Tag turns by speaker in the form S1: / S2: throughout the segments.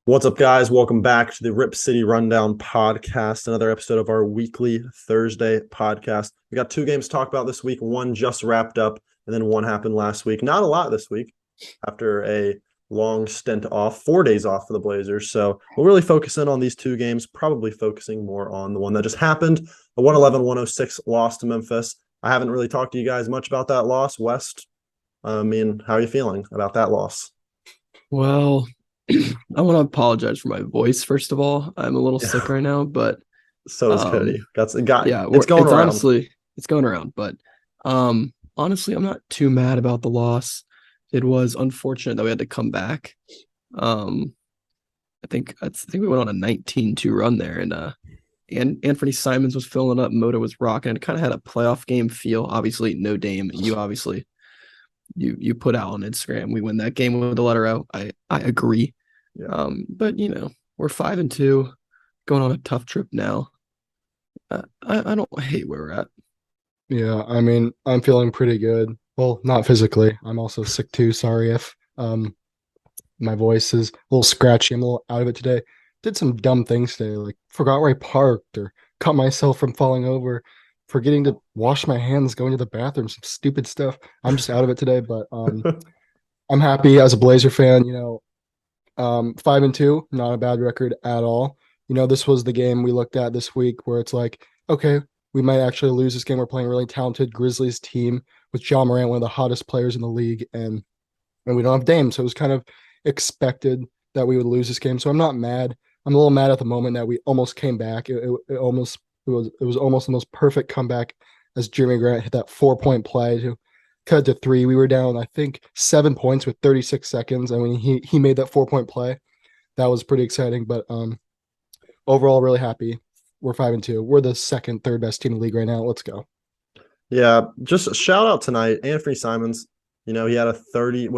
S1: What's up, guys? Welcome back to the Rip City Rundown podcast, another episode of our weekly Thursday podcast. We got two games to talk about this week. One just wrapped up, and then one happened last week. Not a lot this week after a long stint off, 4 days off for the Blazers. So we'll really focus in on these two games, probably focusing more on the one that just happened, a 111-106 loss to Memphis. I haven't really talked to you guys much about that loss. West, how are you feeling about that loss?
S2: Well, I want to apologize for my voice, first of all. I'm a little sick right now, but
S1: So is Cody.
S2: yeah,
S1: It's going around.
S2: honestly, it's going around. But honestly, I'm not too mad about the loss. It was unfortunate that we had to come back. I think we went on a 19-2 run there, and Anfernee Simons was filling up, Moda was rocking. It kind of had a playoff game feel. Obviously, no Dame. You put out on Instagram. We win that game with the letter O. I agree.
S1: Yeah.
S2: But we're 5-2, going on a tough trip now. I don't hate where we're at.
S3: Yeah, I'm feeling pretty good. Well, not physically. I'm also sick too. Sorry if my voice is a little scratchy. I'm a little out of it today. Did some dumb things today, like forgot where I parked or cut myself from falling over, forgetting to wash my hands, going to the bathroom, some stupid stuff. I'm just out of it today, but I'm happy as a Blazer fan. 5-2, not a bad record at all. This was the game we looked at this week where it's like, okay, we might actually lose this game. We're playing a really talented Grizzlies team with Ja Morant, one of the hottest players in the league, and we don't have Dame, so it was kind of expected that we would lose this game. So I'm not mad. I'm a little mad at the moment that we almost came back. It was almost the most perfect comeback as Jeremy Grant hit that 4-point play to cut it to 3. We were down, I think, 7 points with 36 seconds. I mean, he made that 4-point play. That was pretty exciting. But overall, really happy. We're 5-2. We're the second, third best team in the league right now. Let's go.
S1: Yeah, just a shout out tonight, Anfernee Simons. He had a 30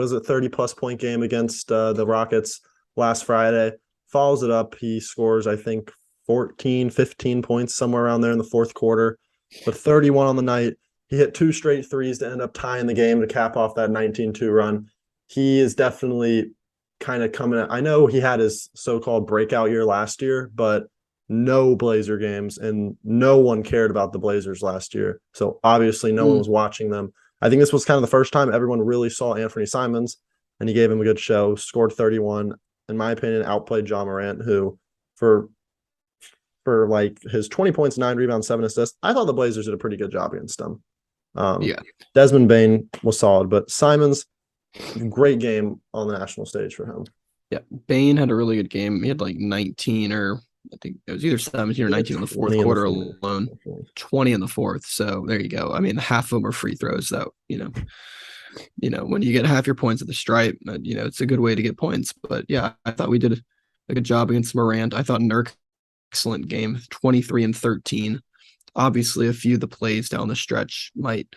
S1: plus point game against the Rockets last Friday. Follows it up. He scores, I think, 14, 15 points, somewhere around there in the fourth quarter. But 31 on the night. He hit 2 straight threes to end up tying the game to cap off that 19-2 run. He is definitely kind of coming at, I know he had his so-called breakout year last year, but no Blazer games, and no one cared about the Blazers last year. So obviously no one was watching them. I think this was kind of the first time everyone really saw Anfernee Simons, and he gave him a good show, scored 31. In my opinion, outplayed Ja Morant, who for like his 20 points, 9 rebounds, 7 assists, I thought the Blazers did a pretty good job against him.
S2: Yeah.
S1: Desmond Bane was solid, but Simons, great game on the national stage for him.
S2: Yeah, Bane had a really good game. He had like 19, or I think it was either 17 or 19 in the fourth quarter alone, 20 in the fourth. So there you go. I mean, half of them are free throws, though. When you get half your points at the stripe, it's a good way to get points. But yeah, I thought we did a good job against Morant. I thought Nurk, excellent game, 23 and 13. Obviously, a few of the plays down the stretch might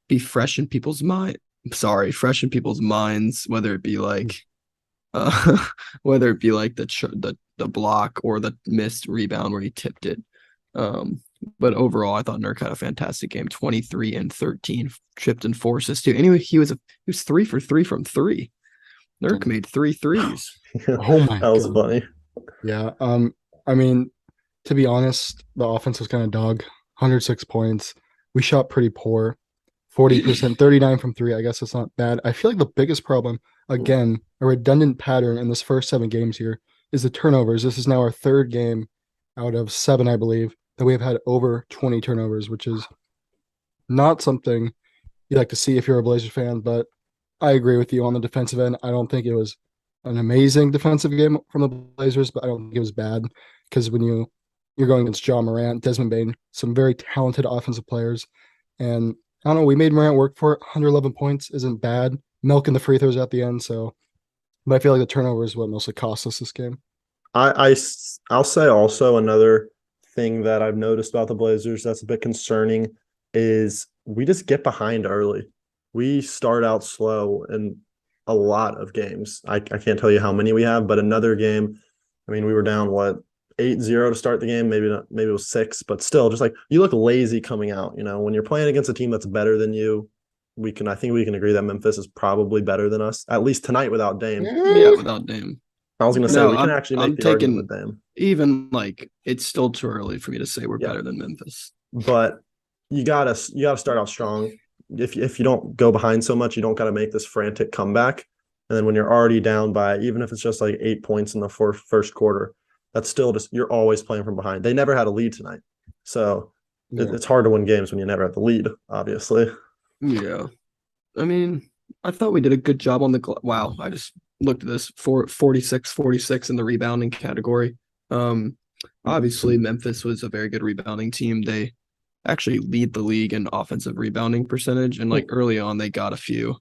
S2: be fresh in people's minds, whether it be like the block or the missed rebound where he tipped it. But overall, I thought Nurk had a fantastic game, 23 and 13, chipped and 4 assists too. Anyway, he was 3 for 3 from 3. Nurk made 3 threes.
S3: Oh my
S1: That was
S3: God.
S1: funny.
S3: Yeah. To be honest, the offense was kind of dog. 106 points. We shot pretty poor. 40%, 39 from 3. I guess it's not bad. I feel like the biggest problem, again, a redundant pattern in this first 7 games here, is the turnovers. This is now our 3rd game out of 7, I believe, that we have had over 20 turnovers, which is not something you like to see if you're a Blazers fan. But I agree with you on the defensive end. I don't think it was an amazing defensive game from the Blazers, but I don't think it was bad, because when you're going against Ja Morant, Desmond Bane, some very talented offensive players. And I don't know, we made Morant work for it. 111 points isn't bad. Milking the free throws at the end. But I feel like the turnover is what mostly cost us this game.
S1: I'll say also another thing that I've noticed about the Blazers that's a bit concerning is we just get behind early. We start out slow in a lot of games. I can't tell you how many we have, but another game, we were down, 8-0 to start the game, maybe it was 6, but still, just like, you look lazy coming out. When you're playing against a team that's better than you, I think we can agree that Memphis is probably better than us, at least tonight without Dame.
S2: Yeah, without Dame.
S1: I was gonna say
S2: No,
S1: we can
S2: I'm
S1: actually
S2: I'm
S1: make the argument with
S2: taking
S1: them,
S2: even like it's still too early for me to say we're
S1: yeah.
S2: better than Memphis.
S1: But you gotta start out strong. If you don't go behind so much, you don't gotta make this frantic comeback. And then when you're already down by, even if it's just like 8 points in the first quarter, that's still just, you're always playing from behind. They never had a lead tonight, so
S3: Yeah.
S1: it's hard to win games when you never have the lead. Obviously,
S2: Yeah. I mean, I thought we did a good job on the wow. I just looked at this 46 in the rebounding category. Um, obviously Memphis was a very good rebounding team. They actually lead the league in offensive rebounding percentage, and like early on they got a few.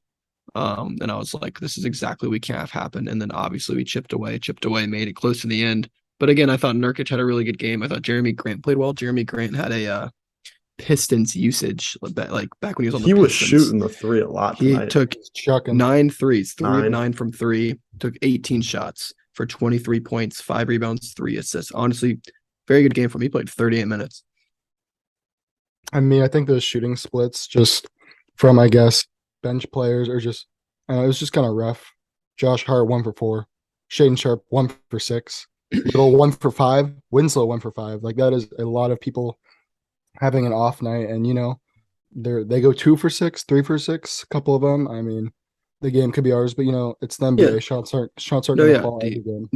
S2: And I was like, this is exactly what we can't have happen. And then obviously we chipped away, made it close to the end. But again, I thought Nurkic had a really good game. I thought Jeremy Grant played well. Jeremy Grant had a Pistons usage like back when he was on the
S1: he was
S2: Pistons.
S1: shooting the three a lot
S2: He
S1: tonight.
S2: took
S3: Chucking.
S2: 9 threes, 3 of
S1: 9.
S2: 9 from 3, took 18 shots for 23 points, 5 rebounds, 3 assists. Honestly, very good game for him. He played 38 minutes.
S3: I mean, I think those shooting splits just from, I guess, bench players are just, it was just kind of rough. Josh Hart 1 for 4, Shaden Sharp 1 for 6, Little 1 for 5, Winslow 1 for 5. Like that is a lot of people having an off night, and they go 2 for 6, 3 for 6, a couple of them. I mean, the game could be ours, but it's the NBA.
S2: Yeah.
S3: Shots aren't
S2: No,
S3: going to
S2: yeah.
S3: fall every game.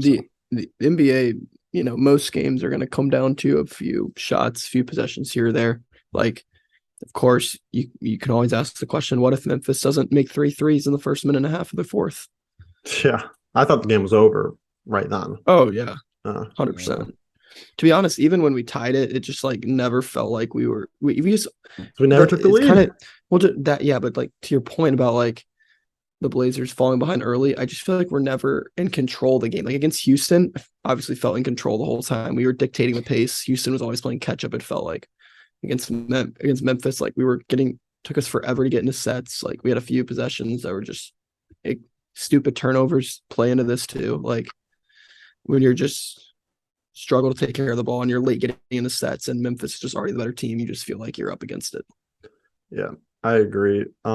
S2: The NBA, most games are going to come down to a few shots, few possessions here or there. Like, of course, you can always ask the question, what if Memphis doesn't make 3 threes in the first minute and a half of the fourth?
S1: Yeah, I thought the game was over right then.
S2: Oh, yeah,
S1: 100%.
S2: To be honest, even when we tied it, it just like never felt like we just
S1: We never took the lead.
S2: But like to your point about like the Blazers falling behind early, I just feel like we're never in control of the game. Like against Houston, obviously felt in control the whole time. We were dictating the pace. Houston was always playing catch up. It felt like against Memphis, like we were took us forever to get into sets. Like we had a few possessions that were just stupid turnovers play into this too. Like when you're just struggle to take care of the ball and you're late getting in the sets and Memphis is just already the better team, you just feel like you're up against it.
S1: Yeah, I agree. I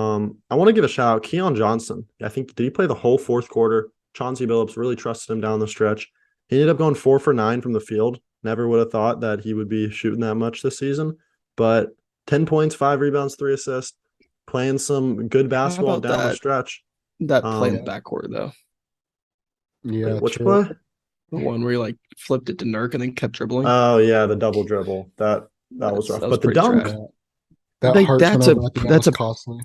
S1: want to give a shout out Keon Johnson. I think, did he play the whole fourth quarter? Chauncey Billups really trusted him down the stretch. He ended up going 4 for 9 from the field. Never would have thought that he would be shooting that much this season, but 10 points, 5 rebounds, 3 assists, playing some good basketball down the stretch.
S2: That play in the backcourt though.
S3: Yeah.
S1: Wait, which play?
S2: The one where he like flipped it to Nurk and then kept dribbling.
S1: Oh yeah, the double dribble. That was rough. But the dunk.
S2: That's costly.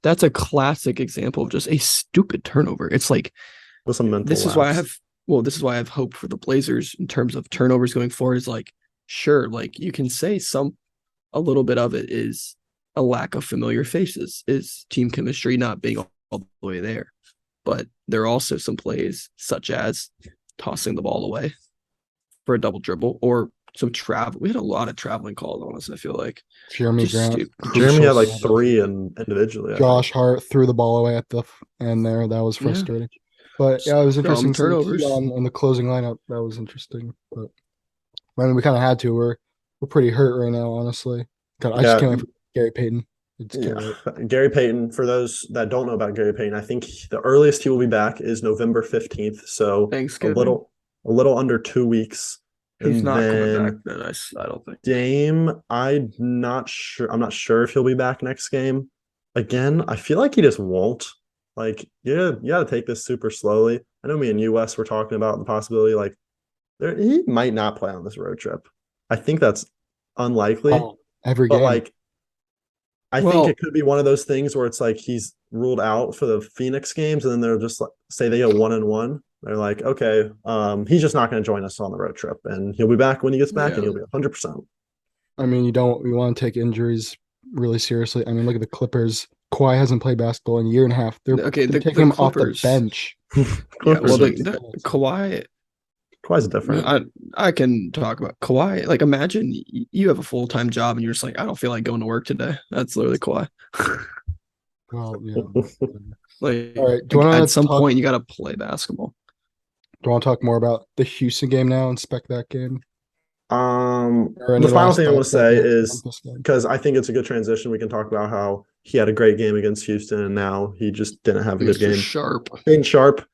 S2: That's a classic example of just a stupid turnover. It's like
S1: with some mental
S2: this is why I have hope for the Blazers in terms of turnovers going forward. Is like, sure, like you can say a little bit of it is a lack of familiar faces, is team chemistry not being all the way there. But there are also some plays such as tossing the ball away for a double dribble or some travel. We had a lot of traveling calls on us, I feel like.
S3: Jeremy Grant.
S1: Jeremy had like 3 and individually.
S3: Josh Hart threw the ball away at the end there. That was frustrating. Yeah. But yeah, it was interesting.
S2: Turnovers
S3: on the closing lineup. That was interesting. But I mean, we kind of had to. We're pretty hurt right now, honestly. I just can't wait for Gary Payton.
S1: Gary Payton, for those that don't know about Gary Payton, I think the earliest he will be back is November 15th. So a little under 2 weeks.
S2: He's not coming back then, I don't think.
S1: Dame, I'm not sure if he'll be back next game. Again, I feel like he just won't. Like, you gotta take this super slowly. I know me and US were talking about the possibility, like, he might not play on this road trip. I think that's unlikely.
S3: Every game.
S1: But like, I think it could be one of those things where it's like he's ruled out for the Phoenix games, and then they're just like, say they go 1-1. They're like, okay, he's just not going to join us on the road trip, and he'll be back when he gets back, and he'll be 100%.
S3: I mean, you want to take injuries really seriously. I mean, look at the Clippers. Kawhi hasn't played basketball in a year and a half. They're taking him off the bench.
S1: Kawhi's different.
S2: I can talk about Kawhi. Like, imagine you have a full-time job and you're just like, I don't feel like going to work today. That's literally Kawhi.
S3: Well, yeah.
S2: Like,
S3: all right.
S2: At some point, you got to play basketball.
S3: Do you want to talk more about the Houston game now and spec that game?
S1: The final thing I want to say is, because I think it's a good transition, we can talk about how he had a great game against Houston and now he just didn't have a good game.
S2: Sharp.
S1: Being Sharp.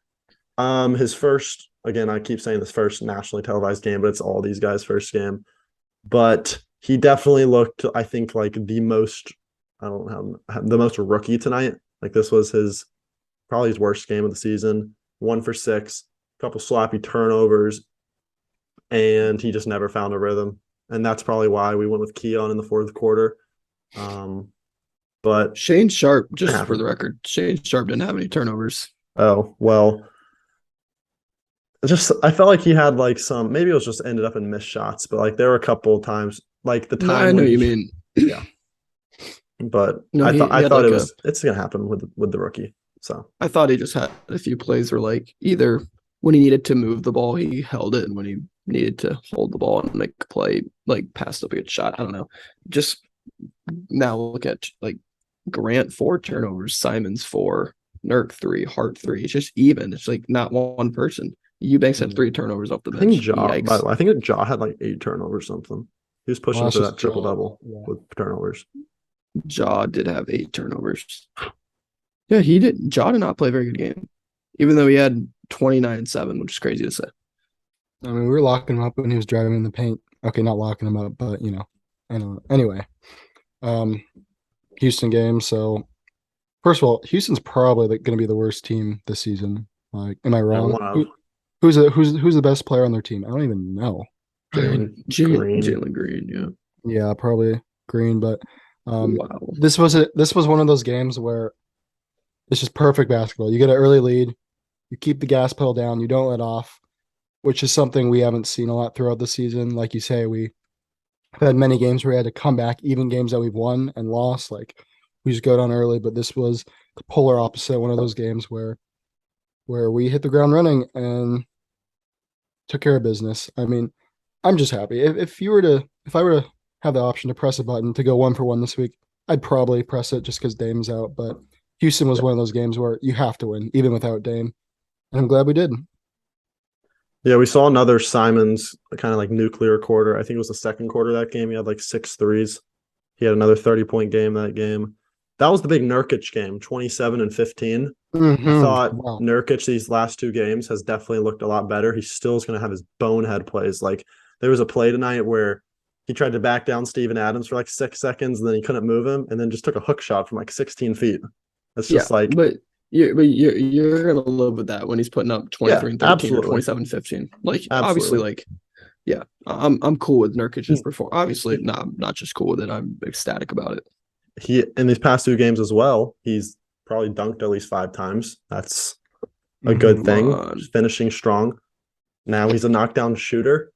S1: His first again, I keep saying this first nationally televised game, but it's all these guys' first game. But he definitely looked, I think, like the most rookie tonight. Like this was probably his worst game of the season. 1 for 6, a couple sloppy turnovers, and he just never found a rhythm. And that's probably why we went with Keon in the fourth quarter. But
S2: Shane Sharp, just for the record, Shane Sharp didn't have any turnovers.
S1: Oh, well, I felt like he had like some, maybe it was just ended up in missed shots, but like there were a couple of times, like the time.
S2: No, I know you mean.
S1: Yeah. But
S2: no,
S1: I thought
S2: like
S1: it's gonna happen with the rookie. So
S2: I thought he just had a few plays where like either when he needed to move the ball, he held it, and when he needed to hold the ball and make a play, like passed up a good shot. I don't know. Just now look at like Grant 4 turnovers, Simons 4, Nurk 3, Hart 3. It's just even. It's like not one person. Eubanks had 3 turnovers off the bench.
S1: I think Ja had like 8 turnovers or something. He was pushing for that triple double with turnovers.
S2: Ja did have 8 turnovers. Yeah, he did. Ja did not play a very good game, even though he had 29-7, which is crazy to say.
S3: I mean, we were locking him up when he was driving in the paint. Okay, not locking him up, but Anyway, Houston game. So, first of all, Houston's probably going to be the worst team this season. Like, am I wrong? Who's the best player on their team? I don't even know.
S2: Jalen Green, yeah.
S3: Yeah, probably Green, but
S2: wow.
S3: This was one of those games where it's just perfect basketball. You get an early lead, you keep the gas pedal down, you don't let off, which is something we haven't seen a lot throughout the season. Like you say, we have had many games where we had to come back, even games that we've won and lost. Like we just go down early, but this was the polar opposite, one of those games where we hit the ground running and took care of business. I mean, I'm just happy. If I were to have the option to press a button to go 1 for 1 this week, I'd probably press it just because Dame's out. But Houston was one of those games where you have to win, even without Dame. And I'm glad we did.
S1: Yeah, we saw another Simons kind of like nuclear quarter. I think it was the second quarter of that game. He had like 6 threes. He had another 30-point game that game. That was the big Nurkic game, 27 and 15.
S3: Mm-hmm.
S1: I thought Nurkic these last 2 games has definitely looked a lot better. He still is going to have his bonehead plays. Like there was a play tonight where he tried to back down Steven Adams for like 6 seconds, and then he couldn't move him, and then just took a hook shot from like 16 feet. It's just
S2: but you're gonna live with that when he's putting up 23 and 13 absolutely. Or 27-15. Like absolutely. Obviously, like I'm cool with Nurkic's performance. Obviously, not just cool with it. I'm ecstatic about it.
S1: He in these past 2 games as well, he's probably dunked at least 5 times. That's a good thing. Finishing strong. Now he's a knockdown shooter.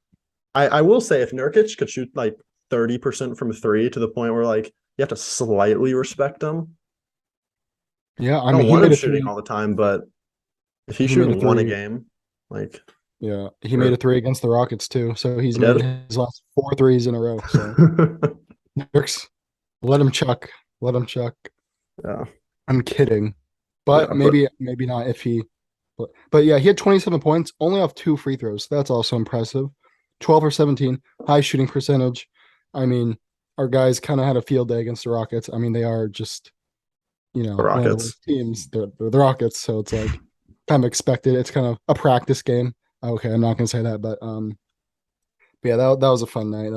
S1: I will say if Nurkic could shoot like 30% from 3 to the point where like you have to slightly respect him.
S3: Yeah,
S1: I don't want him shooting all the time, but if he's shooting 1 a game, like
S3: he made a 3 against the Rockets too. So he's made his last 4 threes in a row. So works. Let him chuck.
S1: Yeah,
S3: I'm kidding, but maybe not if he. But yeah, he had 27 points, only off 2 free throws. That's also impressive. 12 or 17, high shooting percentage. I mean, our guys kind of had a field day against the Rockets. I mean, they are just,
S1: the Rockets.
S3: One of those teams. They're the Rockets, so it's like kind of expected. It's kind of a practice game. Okay, I'm not gonna say that, but yeah, that was a fun night.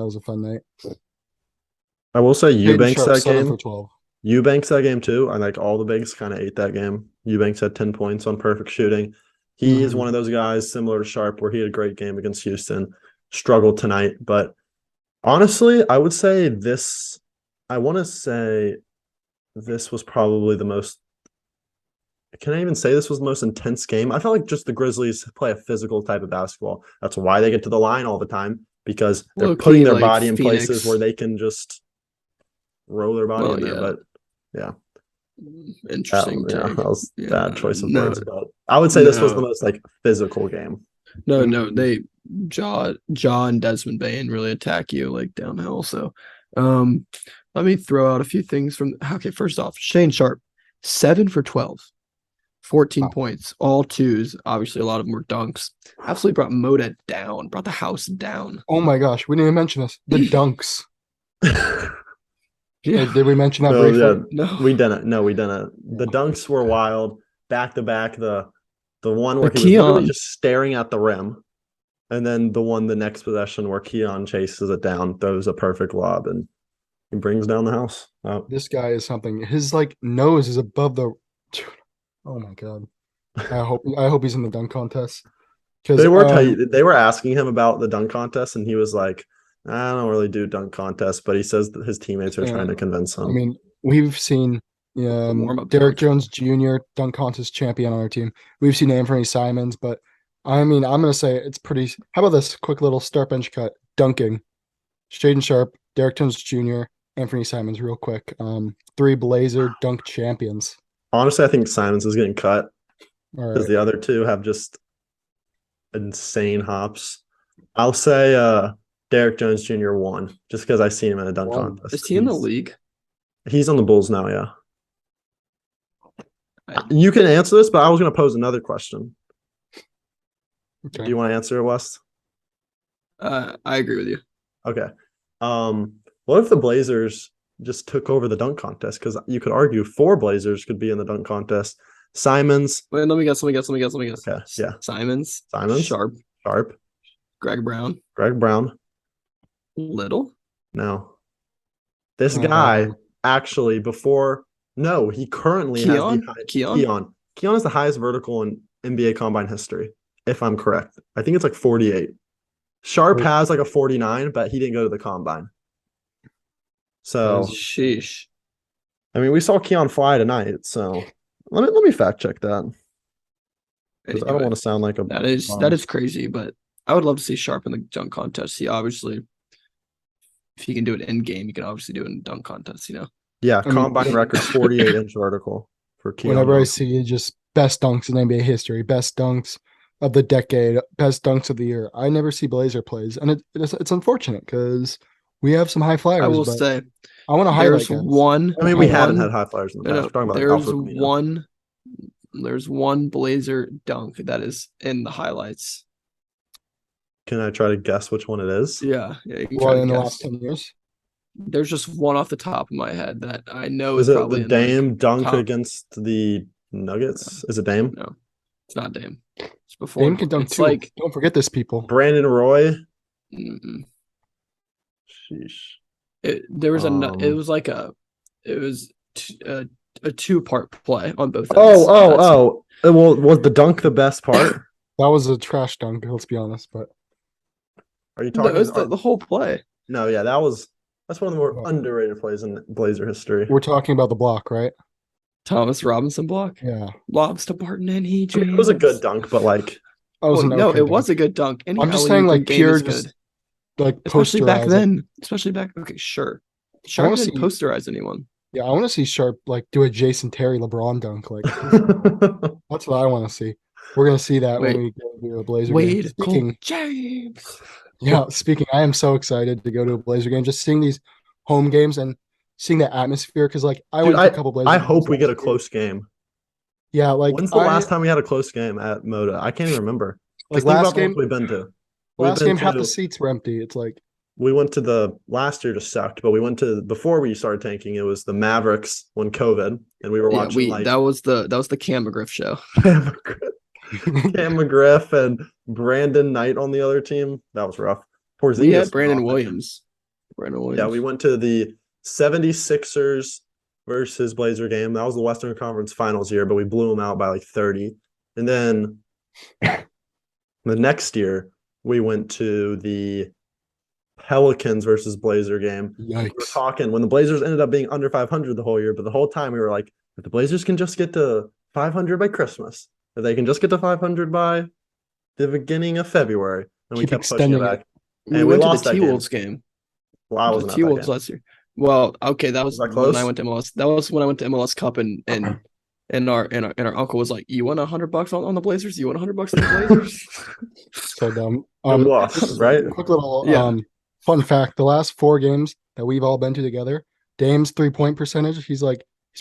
S1: I will say Eubanks that game.
S3: 7 for 12.
S1: Eubanks that game too. I like all the bigs kind of ate that game. Eubanks had 10 points on perfect shooting. He is one of those guys similar to Sharp where he had a great game against Houston. Struggled tonight, but honestly, I would say this was probably the most. Can I even say this was the most intense game? I felt like just the Grizzlies play a physical type of basketball. That's why they get to the line all the time because they're putting their body in places where they can just roll their body in there. Yeah. But yeah,
S2: interesting.
S1: That was bad choice of words, but I would say this was the most like physical game.
S2: No, they Ja and Desmond Bain really attack you like downhill. So, let me throw out a few things from. Okay, first off, Shane Sharp, 7 for 12, 14 points, all 2s. Obviously, a lot of them were dunks. Absolutely brought Moda down, brought the house down.
S3: Oh my gosh, we didn't even mention this. The dunks. Yeah. Did we mention that briefly?
S1: Yeah, no, we didn't. The dunks were wild. Back to back, the The one where
S2: But
S1: he was literally
S2: Keon-
S1: just staring at the rim. And then the next possession where Keon chases it down, throws a perfect lob, and he brings down the house. Oh.
S3: This guy is something. His like nose is above the. Oh my god! I hope he's in the dunk contest. Because
S1: They were asking him about the dunk contest, and he was like, "I don't really do dunk contests," but he says that his teammates are trying to convince him.
S3: I mean, we've seen
S2: warm-up
S3: Derek
S2: dunk.
S3: Jones Jr. dunk contest champion on our team. We've seen Anfernee Simons, but I mean, I'm gonna say it's pretty. How about this quick little start bench cut dunking? Shaden Sharp, Derek Jones Jr., Anfernee Simons, real quick. 3 Blazer dunk champions.
S1: Honestly, I think Simons is getting cut
S3: All
S1: because
S3: right.
S1: the other two have just insane hops. I'll say Derek Jones Jr. won just because I seen him in a dunk
S3: One.
S1: contest.
S2: Is he in the league?
S1: He's on the Bulls now, yeah. You can answer this, but I was going to pose another question.
S3: Okay.
S1: Do you want to answer it, Wes?
S2: I agree with you.
S1: Okay. What if the Blazers just took over the dunk contest? Because you could argue 4 Blazers could be in the dunk contest. Simons.
S2: Wait, let me guess.
S1: Okay, yeah.
S2: Simons,
S1: Sharp,
S2: Greg Brown, Little.
S1: No. This guy actually he currently has
S2: Keon.
S1: Keon is the highest vertical in NBA Combine history, if I'm correct. I think it's like 48. Sharp has like a 49, but he didn't go to the Combine. So,
S2: Sheesh.
S1: I mean, we saw Keon fly tonight, so let me fact check that. Because I don't want to sound like a
S2: that is crazy, but I would love to see Sharp in the dunk contest. He obviously, if he can do it in game, he can obviously do it in dunk contest,
S1: Yeah, Combine record 48-inch vertical for Keon.
S3: Whenever I see just best dunks in NBA history, best dunks of the decade, best dunks of the year, I never see Blazer plays, and it's unfortunate because we have some high flyers.
S2: I will say,
S3: I want to highlight
S2: there's one.
S1: I mean, we haven't had high flyers in the past. We're talking about
S2: there's one Blazer dunk that is in the highlights.
S1: Can I try to guess which one it is?
S2: Yeah. You can
S3: Well, in the last 10 years.
S2: There's just one off the top of my head that I know
S1: is
S2: is
S1: it
S2: probably
S1: the Dame dunk
S2: top.
S1: against the Nuggets? Is it Dame?
S2: No, it's not Dame. It's before.
S3: Dame can dunk too. Like, don't forget this, people.
S1: Brandon Roy.
S2: Mm-mm.
S1: Sheesh.
S2: It was a 2-part play on both ends.
S1: Well, was the dunk the best part?
S3: That was a trash dunk, let's be honest. But
S1: are you talking?
S2: No, it was the whole play.
S1: No, yeah, that's one of the more underrated plays in Blazer history.
S3: We're talking about the block, right?
S2: Thomas Robinson block.
S3: Yeah.
S2: Lobs to Barton and he
S1: it was a good dunk, but like,
S2: it was a good dunk.
S3: I'm just saying, like, pure, just like,
S2: especially back then. Okay, sure. Sharp didn't posterize anyone.
S3: Yeah, I want to see Sharp like do a Jason Terry LeBron dunk. Like, that's what I want to see. We're gonna see that when we go to a Blazer game.
S2: Speaking, James.
S3: Yeah, I am so excited to go to a Blazer game. Just seeing these home games and seeing the atmosphere, because like went to a couple Blazer
S1: I
S3: games
S1: hope we get a
S3: year.
S1: close game.
S3: Yeah, like
S1: when's the last time we had a close game at Moda? I can't even remember.
S3: Like last game
S1: we've been to.
S3: Last game, half the seats were empty. It's like
S1: we went to the last year just sucked, but we went to before we started tanking. It was the Mavericks when COVID, and we were watching.
S2: That was the Cam McGriff show.
S1: Cam McGriff and Brandon Knight on the other team. That was rough.
S2: We had Brandon Williams.
S1: Yeah, we went to the 76ers versus Blazer game. That was the Western Conference Finals year, but we blew them out by like 30. And then the next year, we went to the Pelicans versus Blazer game.
S3: Yikes.
S1: We were talking when the Blazers ended up being under 500 the whole year, but the whole time we were like, if the Blazers can just get to 500 by Christmas, if they can just get to 500 by the beginning of February, and we kept pushing it back.
S2: And we lost to the T-Wolves game.
S1: Well, I wasn't at
S2: T-Wolves
S1: that
S2: last year. Well, okay, that was
S1: when
S2: I went to MLS. That was when I went to MLS Cup, and our uncle was like, "You want $100 on the Blazers? You want $100 on the Blazers?"
S3: So dumb.
S1: We lost, right?
S3: Quick little fun fact: the last 4 games that we've all been to together, Dame's 3-point percentage, he's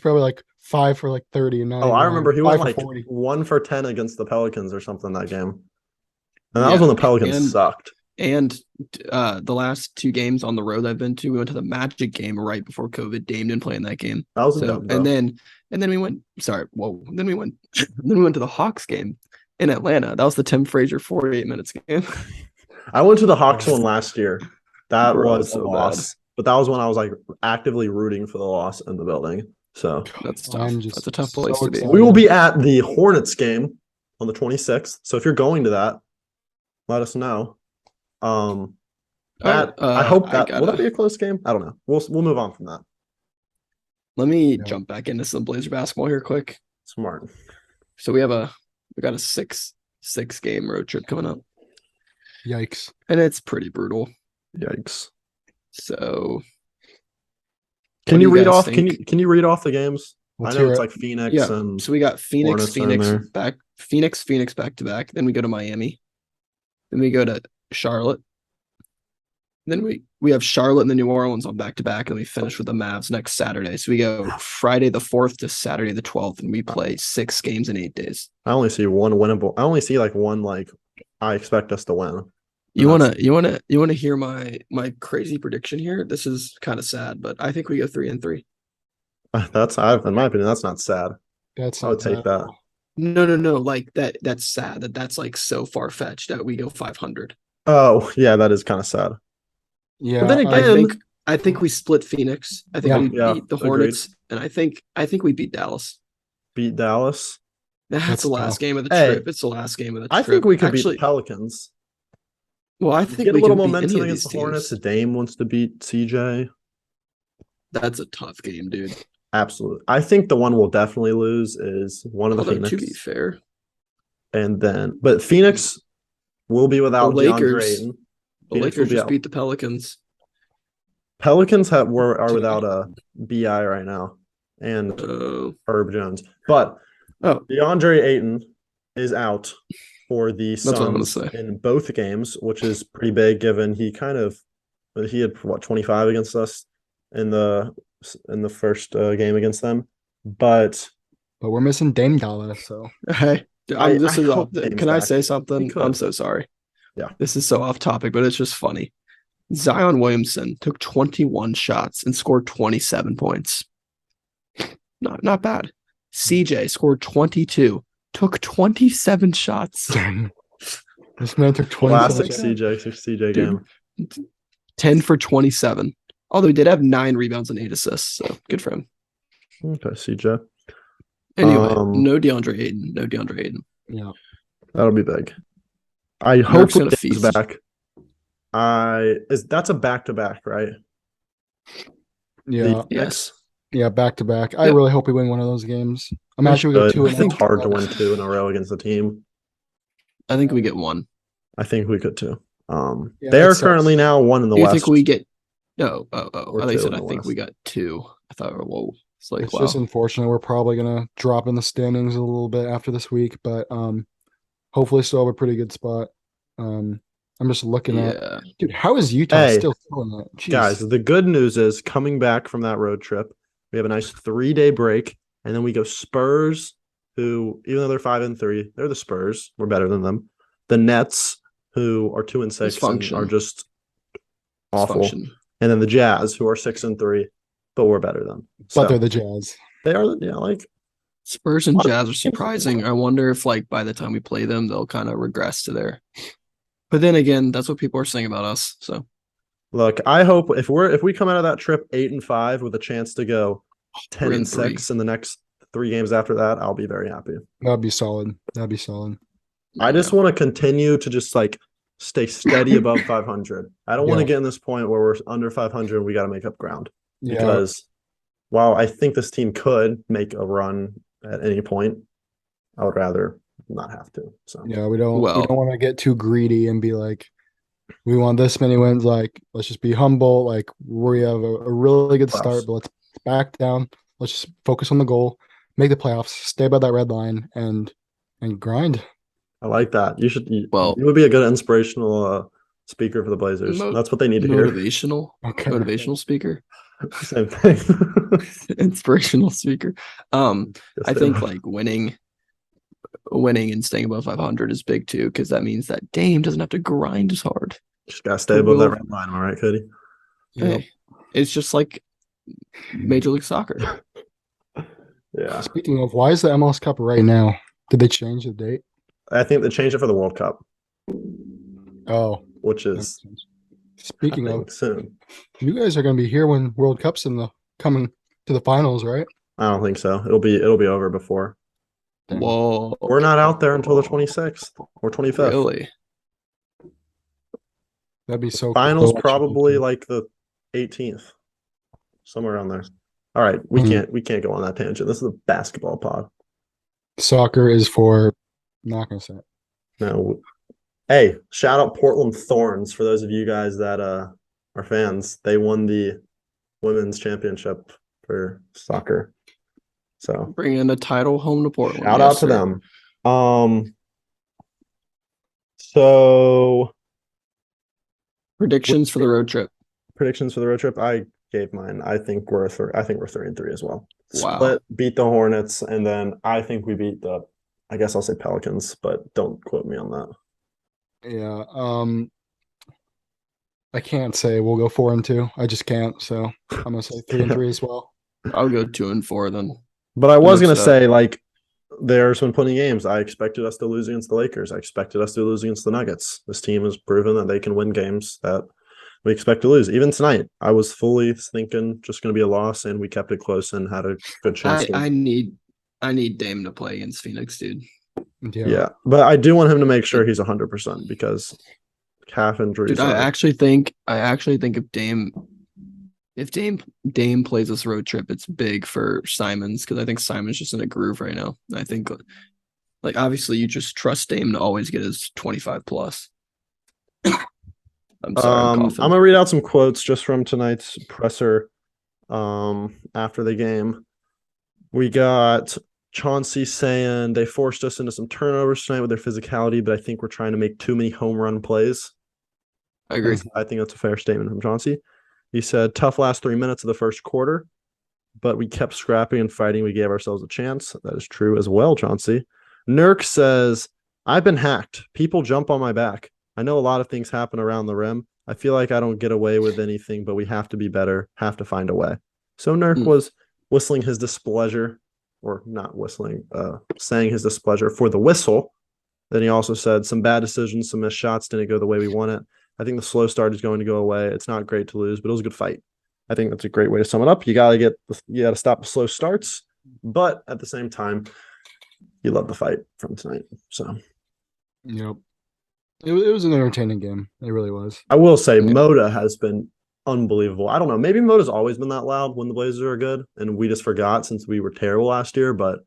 S3: probably like 5 for like 30 and 9.
S1: I remember he went like
S3: 40.
S1: 1 for 10 against the Pelicans or something that game, and that was when the Pelicans sucked.
S2: And the last 2 games on the road I've been to, we went to the Magic game right before COVID. Dame didn't play in that game.
S1: That was
S2: and then we went. Sorry, whoa. Then we went to the Hawks game, in Atlanta. That was the Tim Frazier 48 minutes game.
S1: I went to the Hawks one last year. That
S2: Bro,
S1: was a
S2: so
S1: loss. But that was when I was like actively rooting for the loss in the building. So
S2: That's tough.
S3: I'm just
S2: That's a tough place
S3: so
S2: to be.
S3: excited.
S1: we will be at the Hornets game on the 26th. So if you're going to that, let us know. I hope that will that be a close game? I don't know. We'll move on from that.
S2: Let me
S3: Yeah.
S2: jump back into some Blazer basketball here quick.
S1: Smart.
S2: So we got a six game road trip coming up,
S3: Yikes.
S2: and it's pretty brutal.
S1: Yikes.
S2: So
S1: Can
S2: What do
S1: you
S2: you
S1: read
S2: guys
S1: off?
S2: think?
S1: Can you read off the games?
S3: Let's
S1: I know
S3: hear
S1: it's
S3: it.
S1: like Phoenix
S2: yeah,
S1: and
S2: so we got
S1: Hornets are in there.
S2: Phoenix back to back. Then we go to Miami. Then we go to Charlotte. Then we have Charlotte and the New Orleans on back to back, and we finish with the Mavs next Saturday. So we go Friday the 4th to Saturday the 12th, and we play 6 games in 8 days.
S1: I only see one winnable. I only see like one like I expect us to win.
S2: You
S1: And
S2: wanna hear my crazy prediction here? This is kind of sad, but I think we go 3-3.
S1: In my opinion, that's not sad.
S3: That's
S1: I would
S3: not
S1: take
S3: bad.
S1: that.
S2: No. Like that's sad that's like so far fetched that we go 500.
S1: Oh, yeah, that is kind of sad.
S3: Yeah.
S1: But then
S2: I
S1: again,
S2: think we split Phoenix. I think
S3: Yeah.
S2: we
S1: Yeah,
S2: beat the
S1: agreed.
S2: Hornets, and I think we beat Dallas.
S1: beat Dallas.
S2: That's
S3: That's
S2: the last
S3: tough.
S2: game of the
S1: Hey,
S2: trip. It's the last game of the
S1: I
S2: trip.
S1: think we could
S2: Actually,
S1: beat the Pelicans.
S2: well, I think
S1: Get a
S2: we
S1: little
S2: can beat
S1: momentum
S2: any of
S1: against
S2: these
S1: the Hornets.
S2: teams.
S1: Dame wants to beat CJ.
S2: That's a tough game, dude.
S1: Absolutely. I think the one we'll definitely lose is one of the
S2: Although,
S1: Phoenix.
S2: to be fair,
S1: But Phoenix will be without
S2: The
S1: DeAndre
S2: Lakers-
S1: Ayton.
S2: the
S1: Phoenix will
S2: Lakers
S1: be
S2: just
S1: out.
S2: beat the Pelicans.
S1: Pelicans are without a BI right now and Herb Jones. But
S2: Oh.
S1: DeAndre Ayton is out for the
S2: what I'm gonna
S1: Suns
S2: say.
S1: in both games, which is pretty big given he had 25 against us in the first game against them. But
S3: But we're missing Dame Dollar, so
S2: Hey,
S1: I hope Dame's
S2: can I
S1: back.
S2: say
S1: He
S2: something?
S1: could.
S2: I'm so sorry.
S1: Yeah.
S2: This is so off topic, but it's just funny. Zion Williamson took 21 shots and scored 27 points. Not bad. CJ scored 22, took 27 shots,
S3: dang. This man took 20.
S1: classic
S2: shots.
S1: CJ
S2: Dude.
S1: game.
S2: 10 for 27. Although he did have 9 rebounds and 8 assists, so good for him.
S1: Okay, CJ.
S2: Anyway,
S1: Um,
S2: no DeAndre Ayton.
S3: Yeah.
S1: That'll be big. I hope
S2: gonna
S1: Dame's
S2: feast.
S1: back. That's a back-to-back, right?
S3: Yeah.
S2: Yes.
S3: Yeah, back to back. I
S2: Yep.
S3: really hope we win one of those games. I'm actually we go
S1: But
S3: 2
S1: I
S3: and
S1: think it's hard to
S3: 0.
S1: win 2 in a row against the team.
S2: I think we get 1.
S1: I think we could too.
S3: Yeah,
S1: They
S3: it
S1: are
S3: sucks.
S1: currently now 1 in the
S2: Do you
S1: West.
S2: think we get no?
S1: Or
S2: I thought you
S1: 2
S2: said
S1: in
S2: I
S1: the
S2: think we
S1: West.
S2: got 2. I thought, whoa. It's like,
S3: It's
S2: wow.
S3: just unfortunate. We're probably gonna drop in the standings a little bit after this week, but hopefully still have a pretty good spot. I'm just looking at
S2: Yeah.
S3: dude. How is Utah
S1: Hey,
S3: still killing it? Jeez.
S1: Guys, the good news is coming back from that road trip, we have a nice 3-day break, and then we go Spurs, who even though they're 5-3, they're the Spurs. We're better than them. The Nets, who are 2-6 and
S2: Dysfunction.
S1: are just awful,
S2: Dysfunction.
S1: and then the Jazz, who are 6-3, but we're better than them.
S3: but
S1: So,
S3: they're the Jazz.
S1: they are, yeah, like
S2: Spurs and
S1: What?
S2: Jazz are surprising. I wonder if, like, by the time we play them, they'll kind of regress to there. But then again, that's what people are saying about us. So
S1: look. I hope if we come out of that trip 8-5 with a chance to go
S2: 3-3.
S1: 10-6 in the next 3 games after that, I'll be very happy.
S3: That'd be solid. That'd be solid.
S1: I just want to continue to just like stay steady above 500. I don't want to
S3: Yeah.
S1: get in this point where we're under 500. We got to make up ground
S3: Yeah.
S1: because while I think this team could make a run at any point, I would rather not have to. So
S3: Yeah, we don't
S2: Well-
S3: want to get too greedy and be like, we want this many wins. Like, let's just be humble. Like, we have a really good
S1: Playoffs.
S3: start, but let's back down. Let's just focus on the goal, make the playoffs, stay by that red line, and grind.
S1: I like that. You
S2: Well-
S1: would be a good inspirational speaker for the Blazers.
S2: Mo-
S1: That's what they need to hear.
S3: Okay.
S2: motivational speaker,
S1: Same thing.
S2: inspirational speaker. I
S1: Yes,
S2: think
S1: they-
S2: like winning and staying above 500 is big too, because that means that Dame doesn't have to grind as hard.
S1: just gotta stay above that
S2: will-
S1: red line. All right, Cody.
S3: Yeah.
S2: Hey, it's just like Major League Soccer.
S1: Yeah.
S3: Speaking of, why is the MLS Cup right now? Did they change the date?
S1: I think they changed it for the World Cup,
S3: Oh,
S1: which
S3: that
S1: is
S3: makes sense. Speaking
S1: I
S3: of,
S1: think soon.
S3: you guys are going to be here when World Cup's coming to the finals, right?
S1: I don't think so. It'll be over before.
S3: Dang.
S2: Whoa.
S1: We're not out there until the 26th or 25th.
S2: Really?
S3: That'd be so
S1: Finals
S3: cool.
S1: probably like the 18th, somewhere around there. All right, we can't go on that tangent. This is a basketball pod.
S3: Soccer is for. I'm not going to say it.
S1: No. Hey, shout out Portland Thorns for those of you guys that are fans. They won the women's championship for soccer. So
S2: Bringing the title home to Portland.
S1: shout
S2: Yes,
S1: out to
S2: sir.
S1: them. So
S2: Predictions for the road trip.
S1: predictions for the road trip. I gave mine. I think we're 3-3 as well.
S2: Wow.
S1: Split, beat the Hornets, and then I think we beat I guess I'll say Pelicans, but don't quote me on that.
S3: Yeah. I can't say we'll go 4-2. I just can't. So I'm gonna say 3-3 as well.
S2: I'll go 2-4 then.
S1: But I was
S2: Mix
S1: gonna
S2: it up.
S1: say, like, there's been plenty of games. I expected us to lose against the Lakers. I expected us to lose against the Nuggets. This team has proven that they can win games that we expect to lose. Even tonight, I was fully thinking just going to be a loss, and we kept it close and had a good chance.
S2: I need Dame to play against Phoenix, dude.
S1: Yeah, but I do want him to make sure he's 100% because calf injuries.
S2: Dude, I actually think if Dame plays this road trip, it's big for Simons because I think Simons just in a groove right now. I think, like, obviously you just trust Dame to always get his 25 plus. I'm sorry, I'm coughing.
S1: I'm gonna read out some quotes just from tonight's presser. After the game, we got Chauncey saying they forced us into some turnovers tonight with their physicality, but I think we're trying to make too many home run plays.
S2: I agree.
S1: I think that's a fair statement from Chauncey. He said, tough last 3 minutes of the first quarter, but we kept scrapping and fighting. We gave ourselves a chance. That is true as well, Chauncey. Nurk says, I've been hacked. People jump on my back. I know a lot of things happen around the rim. I feel like I don't get away with anything, but we have to be better, have to find a way. So Nurk was whistling his displeasure, or not whistling, saying his displeasure for the whistle. Then he also said some bad decisions, some missed shots didn't go the way we want it. I think the slow start is going to go away. It's not great to lose, but it was a good fight. I think that's a great way to sum it up. You got to stop the slow starts, but at the same time, you love the fight from tonight. So,
S3: yep, it was an entertaining game. It really was.
S1: I will say, Moda has been unbelievable. I don't know. Maybe Moda's always been that loud when the Blazers are good, and we just forgot since we were terrible last year. But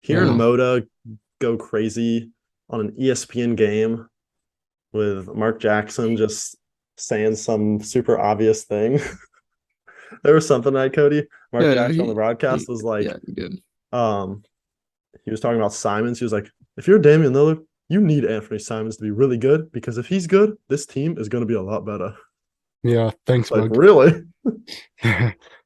S1: hearing Moda go crazy on an ESPN game with Mark Jackson just saying some super obvious thing. There was something tonight, Cody. Mark Jackson on the broadcast was like,
S2: good.
S1: He was talking about Simons. He was like, if you're Damian Lillard, you need Anfernee Simons to be really good because if he's good, this team is going to be a lot better.
S3: Yeah, thanks,
S1: like,
S3: Mug.
S1: Really?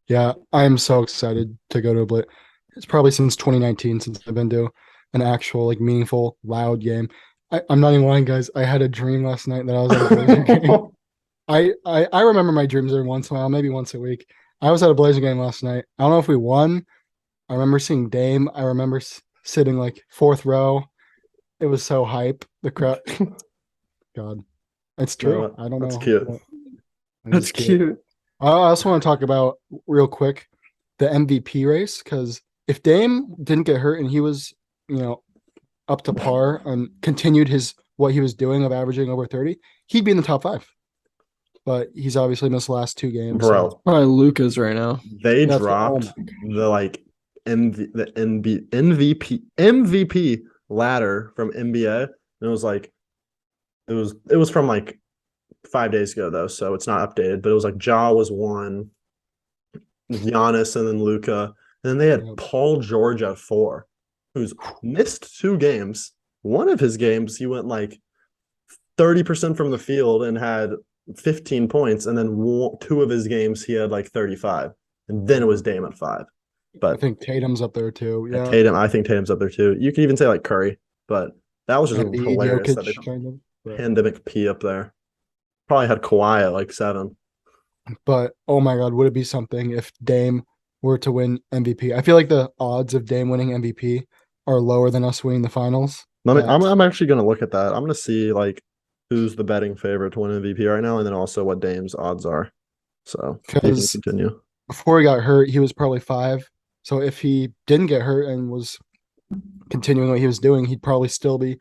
S3: Yeah, I'm so excited to go to a Blitz. It's probably since 2019 since I've been to an actual, like, meaningful, loud game. I'm not even lying, guys. I had a dream last night that I was at a Blazer game. I remember my dreams every once in a while, maybe once a week. I was at a Blazer game last night. I don't know if we won. I remember seeing Dame. I remember sitting like fourth row. It was so hype. The crowd. God, it's true. I don't know.
S1: That's cute.
S2: That's cute.
S3: I also want to talk about real quick the MVP race because if Dame didn't get hurt and he was, up to par and continued what he was doing of averaging over 30, he'd be in the top 5. But he's obviously missed the last 2 games.
S1: Bro.
S3: So.
S2: Probably Luka's right now.
S1: They dropped the MVP ladder from NBA. And it was like it was from like 5 days ago though, so it's not updated. But it was like Ja was 1, Giannis, and then Luka. And then they had Paul George at 4. Who's missed 2 games. One of his games, he went like 30% from the field and had 15 points. And then 2 of his games, he had like 35. And then it was Dame at 5. But
S3: I think Tatum's up there too. Yeah,
S1: I think Tatum's up there too. You could even say like Curry, but that was just hilarious.
S3: Jokic,
S1: Pandemic P up there. Probably had Kawhi at like 7.
S3: But oh my God, would it be something if Dame were to win MVP? I feel like the odds of Dame winning MVP are lower than us winning the finals.
S1: I'm actually gonna look at that. I'm gonna see like who's the betting favorite to win MVP right now, and then also what Dame's odds are. So you can
S3: Because
S1: continue.
S3: before he got hurt, he was probably 5. So if he didn't get hurt and was continuing what he was doing, he'd probably still be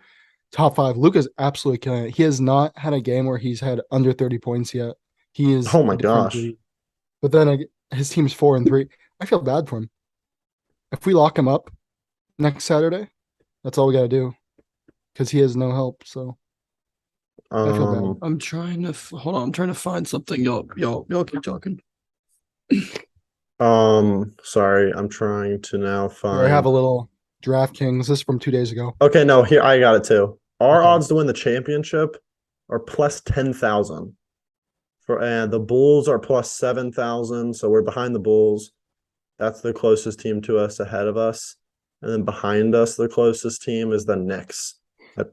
S3: top 5. Luka's absolutely killing it. He has not had a game where he's had under 30 points yet. He is
S1: Oh my
S3: a different
S1: gosh.
S3: breed. But then his team's 4-3. I feel bad for him. If we lock him up next Saturday, that's all we got to do because he has no help. So I feel bad.
S2: I'm trying to hold on. I'm trying to find something. Y'all keep talking.
S1: Sorry, I'm trying to now
S3: Here, I have
S1: find.
S3: a little DraftKings. This is from 2 days ago.
S1: Okay, no, here I got it too. Our
S3: Okay.
S1: odds to win the championship are plus 10,000. And the Bulls are plus 7,000, so we're behind the Bulls. That's the closest team to us ahead of us. And then behind us, the closest team is the Knicks at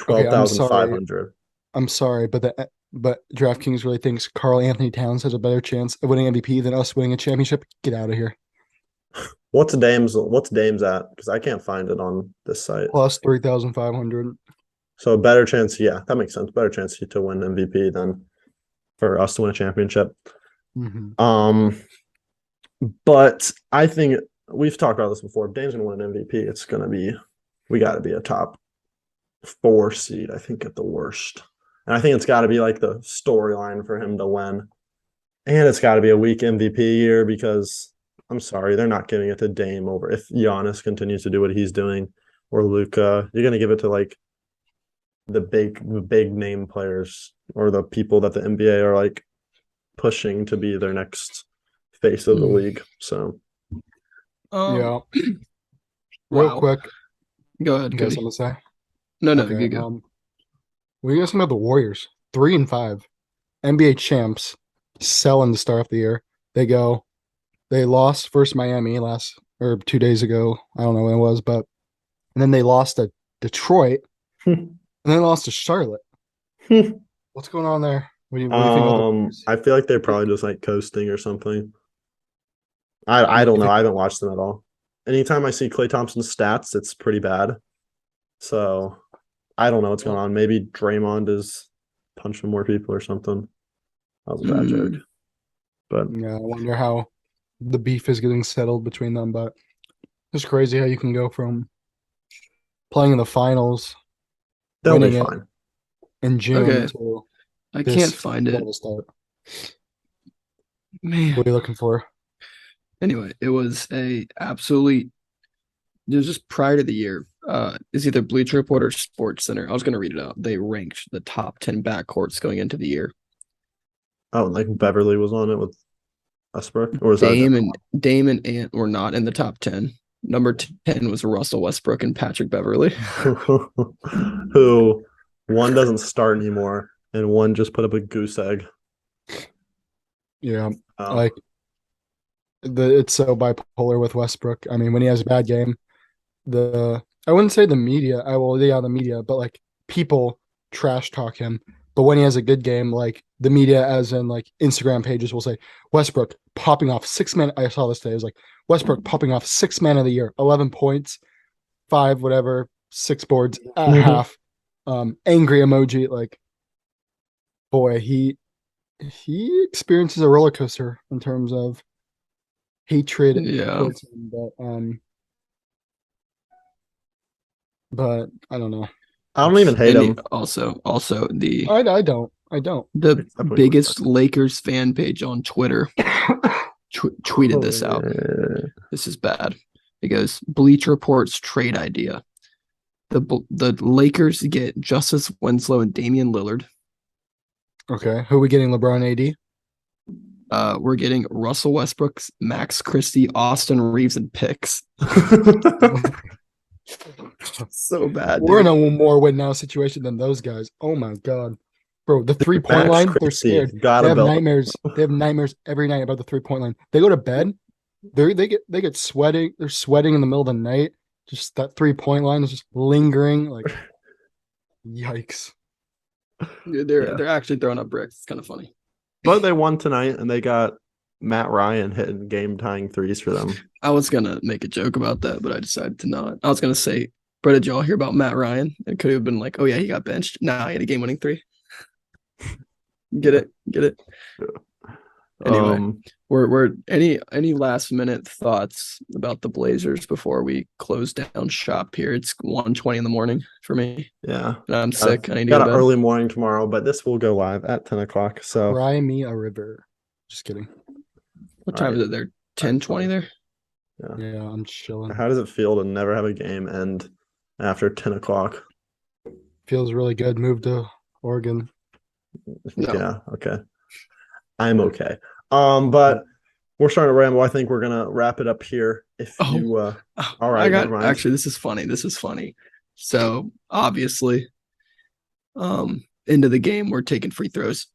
S3: Okay, I'm sorry.
S1: 12,500.
S3: I'm sorry, but DraftKings really thinks Karl Anthony Towns has a better chance of winning MVP than us winning a championship. Get out of here.
S1: What's Dame's at? Because I can't find it on this site.
S3: Plus 3,500.
S1: So a better chance, yeah, that makes sense. Better chance to win MVP than for us to win a championship.
S3: Mm-hmm.
S1: But I think we've talked about this before. If Dame's gonna win an MVP, it's gonna be we gotta be a top 4 seed, I think, at the worst. And I think it's gotta be like the storyline for him to win. And it's gotta be a weak MVP year because I'm sorry, they're not giving it to Dame over if Giannis continues to do what he's doing or Luka. You're gonna give it to like the big name players or the people that the NBA are like pushing to be their next face of the league. So
S3: Yeah.
S2: Wow.
S3: Real quick,
S2: Go ahead.
S3: you guys
S2: Cody.
S3: something to say?
S2: No,
S3: Okay,
S2: you go.
S3: what do you guys think about the Warriors? 3-5, NBA champs, selling to start off the year. They lost first Miami 2 days ago. I don't know when it was, and then they lost to Detroit, and then lost to Charlotte. What's going on there? What do you think about the Warriors?
S1: I feel like they're probably just like coasting or something. I don't know. I haven't watched them at all. Anytime I see Klay Thompson's stats, it's pretty bad. So I don't know what's going on. Maybe Draymond is punching more people or something. That was a bad joke. But
S3: Yeah, I wonder how the beef is getting settled between them. But it's crazy how you can go from playing in the finals,
S1: they'll be
S3: winning it
S1: fine.
S3: in June
S2: Okay.
S3: to
S2: I
S3: this
S2: can't find it.
S3: level start.
S2: Man.
S3: What are you looking for?
S2: Anyway, it was just prior to the year. It's either Bleacher Report or Sports Center. I was going to read it out. They ranked the top 10 backcourts going into the year.
S1: Oh, like Beverly was on it with Westbrook, or was
S2: Dame and Ant were not in the top 10. Number 10 was Russell Westbrook and Patrick Beverly.
S1: who one doesn't start anymore and one just put up a goose egg.
S3: Yeah, it's so bipolar with Westbrook. I mean, when he has a bad game, I wouldn't say the media. The media, but like people trash talk him. But when he has a good game, like the media, as in like Instagram pages, will say Westbrook popping off 6 man. I saw this today. It was like Westbrook popping off 6 man of the year, 11 points, 5 whatever, 6 boards at half. Angry emoji. Like, boy, he experiences a roller coaster in terms of hatred towards him. But I don't know.
S1: I don't even hate him.
S2: Also,
S3: I don't.
S2: The biggest Lakers fan page on Twitter tweeted this out. This is bad. It goes, Bleach Report's trade idea. The Lakers get Justice Winslow and Damian Lillard.
S3: Okay. Who are we getting, LeBron AD?
S2: We're getting Russell Westbrook, Max Christie, Austin Reeves, and picks. So bad.
S3: We're in a more win now situation than those guys. Oh my god, bro! The 3-point line, they're scared. They have nightmares. They have nightmares every night about the 3-point line. They go to bed. They get sweating. They're sweating in the middle of the night. Just that 3-point line is just lingering. Like, yikes!
S2: They're actually throwing up bricks. It's kind of funny.
S1: But they won tonight, and they got Matt Ryan hitting game-tying threes for them.
S2: I was going to make a joke about that, but I decided to not. I was going to say Bro, did y'all hear about Matt Ryan? It could have been like, oh yeah, he got benched. Nah, he had a game-winning 3. Get it? Anyway, we're any last-minute thoughts about the Blazers before we close down shop here? It's 1:20 in the morning for me.
S1: Yeah.
S2: And I'm sick. I need to
S1: got
S2: go
S1: an
S2: to bed.
S1: early morning tomorrow, but this will go live at 10 o'clock. So
S3: Cry me a river. Just kidding.
S2: What time is it there? 10:20 there?
S3: Yeah, I'm chilling.
S1: How does it feel to never have a game end after 10 o'clock?
S3: Feels really good. Moved to Oregon.
S2: No.
S1: Yeah, okay. I'm okay. But we're starting to ramble. I think we're gonna wrap it up here. If you all right, never mind.
S2: Actually, this is funny. So obviously, into the game, we're taking free throws.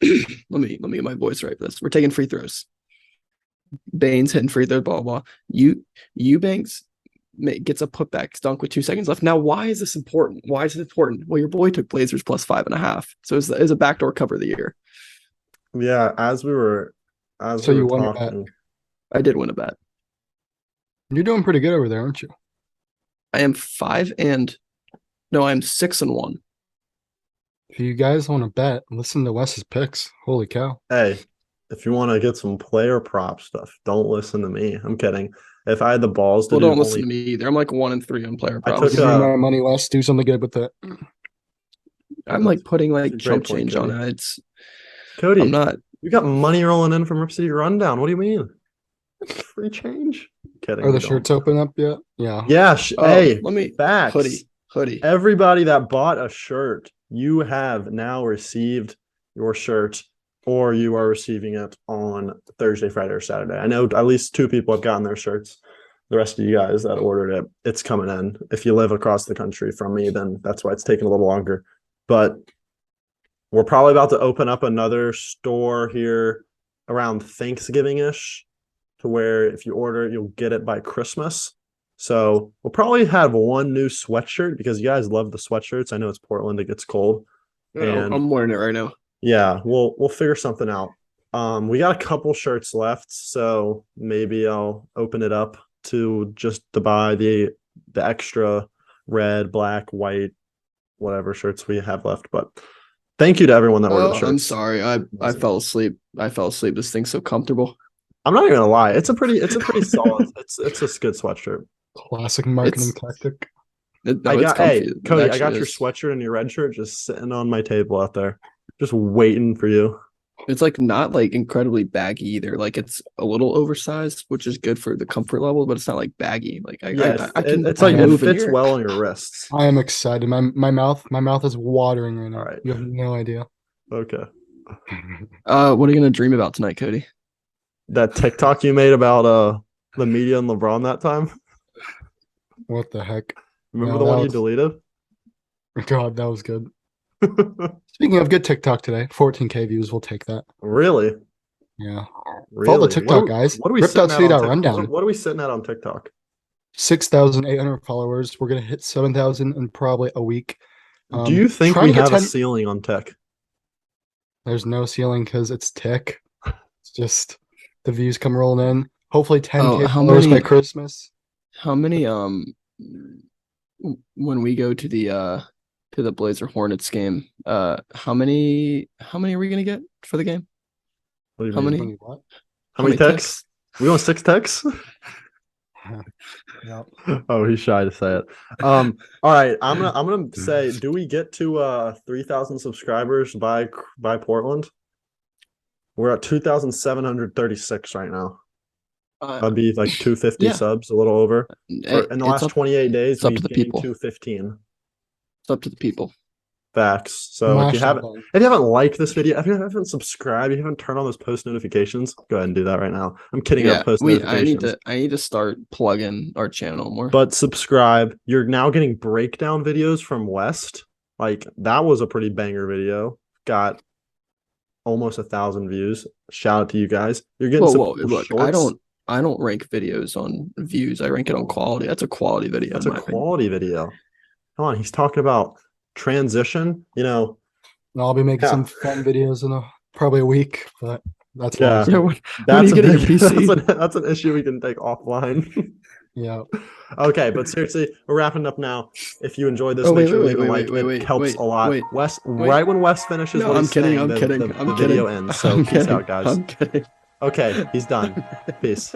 S2: let me get my voice right for this. We're taking free throws. Baines hitting free throws, blah blah. Eubanks gets a putback dunk with 2 seconds left. Now, why is this important? Why is it important? Well, your boy took Blazers plus 5.5, so it's a backdoor cover of the year.
S1: Yeah, as we were talking,
S2: I did win a bet.
S3: You're doing pretty good over there, aren't you?
S2: I am 6-1.
S3: If you guys want to bet, listen to Wes's picks. Holy cow.
S1: Hey, if you want to get some player prop stuff, don't listen to me. I'm kidding. If I had the balls to
S2: don't listen to me either. I'm like 1-3 on player props.
S3: Give me my money, Wes. Do something good with it.
S2: I'm like putting like chump change on it. It's
S1: Cody.
S2: I'm not.
S1: You got money rolling in from Rip City Rundown. What do you mean? Free change? Kidding.
S3: Are the shirts open up yet? Yeah.
S1: Yeah. Hey,
S2: let me
S1: facts.
S2: Hoodie.
S1: Everybody that bought a shirt, you have now received your shirt, or you are receiving it on Thursday, Friday, or Saturday. I know at least 2 people have gotten their shirts. The rest of you guys that ordered it, it's coming in. If you live across the country from me, then that's why it's taking a little longer. But we're probably about to open up another store here around Thanksgiving-ish, to where if you order it, you'll get it by Christmas. So we'll probably have one new sweatshirt because you guys love the sweatshirts. I know it's Portland, it gets cold. And
S2: I'm wearing it right now.
S1: Yeah, we'll figure something out. We got a couple shirts left, so maybe I'll open it up to buy the extra red, black, white, whatever shirts we have left. But thank you to everyone that ordered the shirts.
S2: I'm sorry. I fell asleep. This thing's so comfortable.
S1: I'm not even gonna lie. It's a pretty solid. It's a good sweatshirt.
S3: Classic marketing tactic.
S1: Cody, I got your sweatshirt and your red shirt just sitting on my table out there, just waiting for you.
S2: It's like not like incredibly baggy either. Like it's a little oversized, which is good for the comfort level, but it's not like baggy. Like
S1: it fits well on your wrists.
S3: I am excited. My mouth is watering right now.
S1: All right.
S3: You have no idea.
S1: Okay.
S2: What are you gonna dream about tonight, Cody?
S1: That TikTok you made about the media and LeBron that time.
S3: What the heck?
S1: Remember the one you deleted?
S3: God, that was good. Speaking of good TikTok today, 14K views. We'll take that.
S1: Really?
S3: Yeah.
S1: Really?
S3: Follow the TikTok, guys.
S1: What are we
S3: Rip.city.rundown.
S1: What are we sitting at on TikTok?
S3: 6,800 followers. We're gonna hit 7,000 in probably a week.
S1: Do you think we have a ceiling on tech?
S3: There's no ceiling because it's tech. It's just the views come rolling in. Hopefully 10K followers by Christmas.
S2: How many when we go to the Blazer Hornets game, how many are we gonna get for the game?
S1: What do you
S2: how
S1: mean?
S2: many
S1: How many texts? We want 6 texts?
S3: Yep.
S1: Oh, he's shy to say it. All right, I'm gonna say, do we get to 3,000 subscribers by Portland? We're at 2,736 right now. That'd be like 250 subs, a little over. In the last 28 days,
S2: we've gained
S1: 215.
S2: It's up to the people.
S1: Facts. So if you haven't liked this video, if you haven't subscribed, if you haven't turned on those post notifications, go ahead and do that right now. I'm kidding about post notifications.
S2: I need to start plugging our channel more.
S1: But subscribe. You're now getting breakdown videos from West. Like that was a pretty banger video. Got almost 1,000 views. Shout out to you guys. You're getting
S2: look, shorts. I don't rank videos on views. I rank it on quality. That's a quality video.
S1: That's a quality video. Come on, he's talking about transition.
S3: I'll be making some fun videos in probably a week, but that's
S2: that's
S1: you getting your PC. That's an issue we can take offline.
S3: Yeah.
S1: Okay, but seriously, we're wrapping up now. If you enjoyed this,
S2: Oh,
S1: make
S2: wait,
S1: sure to
S2: wait,
S1: leave a
S2: wait,
S1: like.
S2: wait,
S1: It
S2: wait,
S1: helps
S2: wait,
S1: a lot.
S2: wait,
S1: Wes,
S2: wait.
S1: right when Wes finishes
S2: No,
S1: what
S2: I'm
S1: he's
S2: kidding.
S1: saying,
S2: I'm
S1: the,
S2: kidding.
S1: the
S2: I'm
S1: video
S2: kidding.
S1: ends. So
S2: I'm
S1: peace
S2: kidding.
S1: out, guys.
S2: I'm kidding.
S1: Okay, he's done. Peace.